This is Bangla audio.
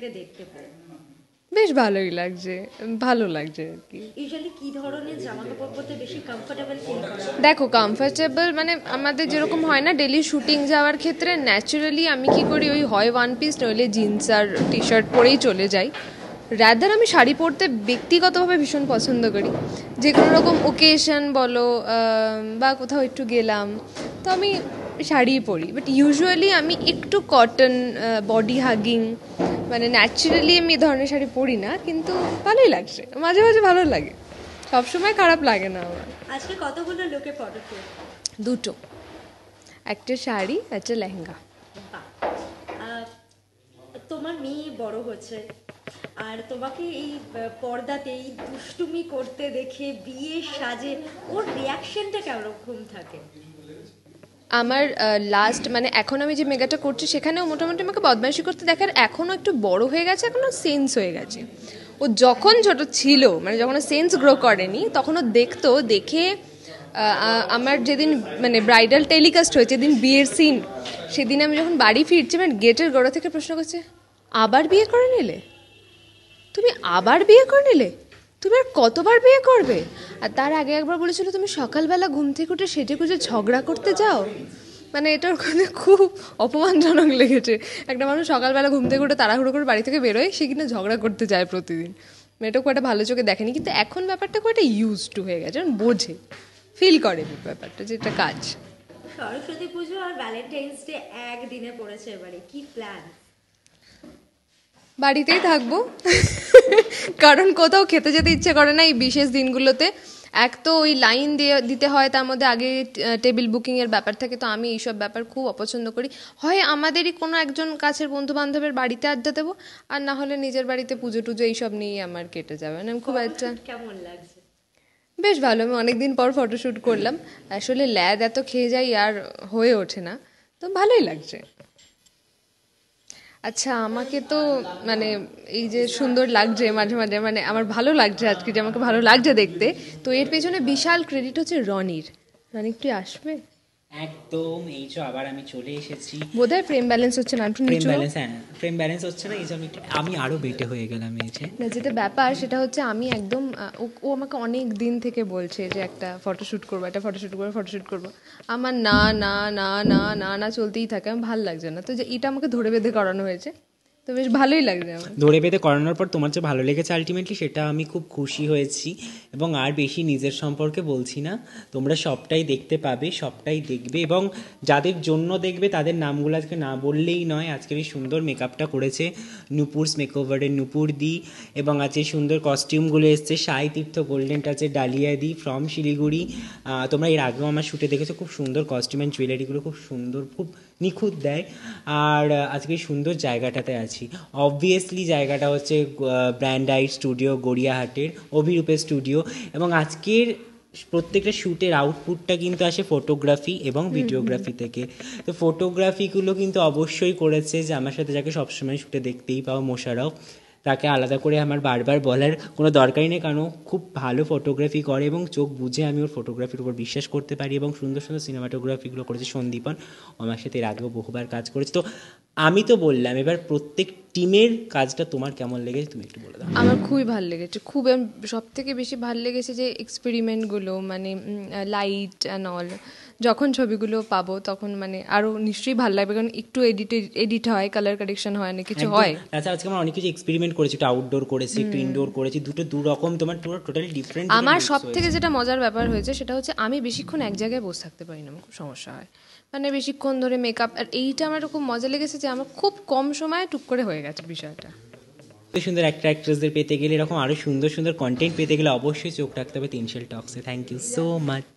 থেকে দেখতে পাই? বেশ ভালোই লাগছে, ভালো লাগছে আর কি। ইউজুয়ালি কি ধরনের জামা কাপড় পরতে বেশি কমফোর্টেবল ফিল করো? দেখো কমফর্টেবল মানে আমাদের যেরকম হয় না ডেলি শুটিং যাওয়ার ক্ষেত্রে ন্যাচারালি আমি কি করি, ওই হয় ওয়ান পিস নইলে জিন্স আর টি শার্ট পরেই চলে যাই। রাদার আমি শাড়ি পরতে ব্যক্তিগতভাবে ভীষণ পছন্দ করি, যে কোনো রকম ওকেশন বলো বা কোথাও একটু গেলাম তো আমি শাড়িই পরি। বাট ইউজুয়ালি আমি একটু কটন বডি হাগিং মানে ন্যাচারালি আমি এ ধরনের শাড়ি পরি না, কিন্তু ভালোই লাগছে, মাঝে মাঝে ভালো লাগে, সবসময় খারাপ লাগে না আমার। আজকে কতগুলো লোকে ফটো তুলে? দুটো, একটা শাড়ি একটা লেহেঙ্গা। তোমার মেয়ে বড় হচ্ছে, আর তোমাকে এই পর্দাতে এই দুষ্টুমি করতে দেখে বিয়ের সাজে ওর রিয়াকশনটা কেমন থাকে? আমার লাস্ট মানে এখন আমি যে মেগাটা করছি সেখানেও মোটামুটি আমাকে বদমাইশি করতে দেখার, এখনও একটু বড় হয়ে গেছে, এখনও সেন্স হয়ে গেছে। ও যখন ছোট ছিল মানে যখন সেন্স গ্রো করেনি তখন ও দেখতো, দেখে আমার যেদিন মানে ব্রাইডাল টেলিকাস্ট হয়েছে যেদিন বিয়ের সিন, সেদিন আমি যখন বাড়ি ফিরছি মানে গেটের গোড়া থেকে প্রশ্ন করছে, আবার বিয়ে করে নিলে তুমি, আবার বিয়ে করে নিলে তুমি, আর কতবার বিয়ে করবে? আর তার আগে একবার বলেছিল তুমি সকালবেলা ঘুম থেকে উঠে সেজে গুজে ঝগড়া করতে যাও। মানে এটার ওখানে খুব অপমানজনক লেগেছে, একটা মানুষ সকালবেলা ঘুম থেকে উঠে তাড়াহুড়ো করে বাড়ি থেকে বেরোয়, সে কিনা ঝগড়া করতে যায় প্রতিদিন। মেয়েটা খুব একটা ভালো চোখে দেখেনি, কিন্তু এখন ব্যাপারটা খুব একটা ইউজ টু হয়ে গেছে, বোঝে, ফিল করে ব্যাপারটা যে এটা কাজ। সরস্বতী পুজো আর ভ্যালেন্টাইন্স ডে একদিনে পড়েছে, এবারে কি প্ল্যান? বাড়িতেই থাকবো, কারণ কোথাও খেতে যেতে ইচ্ছে করে না এই বিশেষ দিনগুলোতে। এক তো ওই লাইন দিয়ে দিতে হয়, তার মধ্যে আগে টেবিল বুকিংয়ের ব্যাপার থাকে, তো আমি এইসব ব্যাপার খুব অপছন্দ করি। হয় আমাদেরই কোনো একজন কাছের বন্ধু বান্ধবের বাড়িতে আড্ডা দেবো, আর না হলে নিজের বাড়িতে পুজো টুজো এইসব নিয়েই আমার কেটে যাবে। মানে আমি খুব একটা কেমন লাগছে? বেশ ভালো, আমি অনেকদিন পর ফটোশ্যুট করলাম, আসলে ল্যাদ এত খেয়ে যাই আর হয়ে ওঠে না, তো ভালোই লাগছে। আচ্ছা আমাকে তো মানে এই যে সুন্দর লাগছে মাঝে মাঝে, মানে আমার ভালো লাগছে আজকে যে আমাকে ভালো লাগছে দেখতে, তো এর পেছনে বিশাল ক্রেডিট হচ্ছে রনির। রনি একটু আসবে? একদম, এই যে আবার আমি চলে এসেছি। বোধহয় ফ্রেম ব্যালেন্স হচ্ছে না, একটু ফ্রেম নিচু। ব্যালেন্স, হ্যাঁ ফ্রেম ব্যালেন্স হচ্ছে না, এই যে আমি আরও বেটে হয়ে গেলাম এই যে। না যেটা ব্যাপার সেটা হচ্ছে আমি একদম ও আমাকে অনেক দিন থেকে বলছে যে একটা ফটোশ্যুট করবো, একটা ফটোশ্যুট করবো, ফটোশ্যুট করবো। আমার না না না না না না চলতেই থাকে, আমার ভালো লাগছে না, তো যে এটা আমাকে ধরে বেঁধে করানো হয়েছে, তো বেশ ভালোই লাগছে আমার। ধরে বেঁধে করানোর পর তোমার যে ভালো লেগেছে আলটিমেটলি, সেটা আমি খুব খুশি হয়েছি। এবং আর বেশি নিজের সম্পর্কে বলছি না, তোমরা সবটাই দেখতে পাবে, সবটাই দেখবে, এবং যাদের জন্য দেখবে তাদের নামগুলো আজকে না বললেই নয়। আজকের এই সুন্দর মেকআপটা করেছে নুপুরস মেকওভারের নুপুর দি, এবং আজকে সুন্দর কস্টিউমগুলো এসছে সাই তীর্থ গোল্ডেন টাচের ডালিয়া দি ফ্রম শিলিগুড়ি। তোমরা এর আগেও আমার শ্যুটে দেখেছো, খুব সুন্দর কস্টিউম অ্যান্ড জুয়েলারিগুলো খুব সুন্দর, খুব নিখুঁত দেয়। আর আজকে সুন্দর জায়গাটাতে আছি, অবভিয়াসলি জায়গাটা হচ্ছে ব্র্যান্ডাইট স্টুডিও গড়িয়াহাটের অভিরূপের স্টুডিও। এবং আজকের প্রত্যেকটা শ্যুটের আউটপুটটা কিন্তু আসে ফটোগ্রাফি এবং ভিডিওগ্রাফি থেকে। তো ফটোগ্রাফিগুলো কিন্তু অবশ্যই করেছে যে আমার সাথে যাকে সবসময় শ্যুটে দেখতেই পাও, মোশারফ। তাকে আলাদা করে আমার বারবার বলার কোনো দরকারই নেই, কারণ খুব ভালো ফটোগ্রাফি করে এবং চোখ বুঝে আমি ওর ফটোগ্রাফির উপর বিশ্বাস করতে পারি। এবং সুন্দর সুন্দর সিনেমাটোগ্রাফিগুলো করেছে সন্দীপন, আমার সাথে এর আগেও বহুবার কাজ করেছে। তো আমি তো বললাম, এবার প্রত্যেক টিমের কাজটা তোমার কেমন লেগেছে তুমি একটু বলে দাও। আমার খুবই ভালো লেগেছে, খুব সব থেকে বেশি ভালো লেগেছে যে এক্সপেরিমেন্টগুলো, মানে লাইট অ্যান্ড অল, যখন ছবিগুলো পাবো তখন মানে আরও নিশ্চয়ই ভালো লাগবে, কারণ একটু এডিট হয়, কালার কারেকশন হয়, না কিছু হয়। আচ্ছা আজকে আমরা অনেক কিছু এক্সপেরিমেন্ট করেছি, একটু আউটডোর করেছি, একটু ইনডোর করেছি, দুটো দু রকম তোমার পুরো টোটালি ডিফারেন্ট। আমার সব থেকে যেটা মজার ব্যাপার হয়েছে সেটা হচ্ছে আমি বেশিক্ষণ এক জায়গায় বসে থাকতে পারি না, আমার খুব সমস্যা হয়, মানে বেশিক্ষণ ধরে মেকআপ, আর এইটা আমার খুব মজা লেগেছে যে আমার খুব কম সময়ে টুক করে হয়ে গেছে বিষয়টা। সুন্দর একটা অ্যাক্ট্রেসদের পেতে গেলে, এরকম আরও সুন্দর সুন্দর কন্টেন্ট পেতে গেলে অবশ্যই চোখ রাখতে হবে তিনশেল টক্সে। Thank you so much.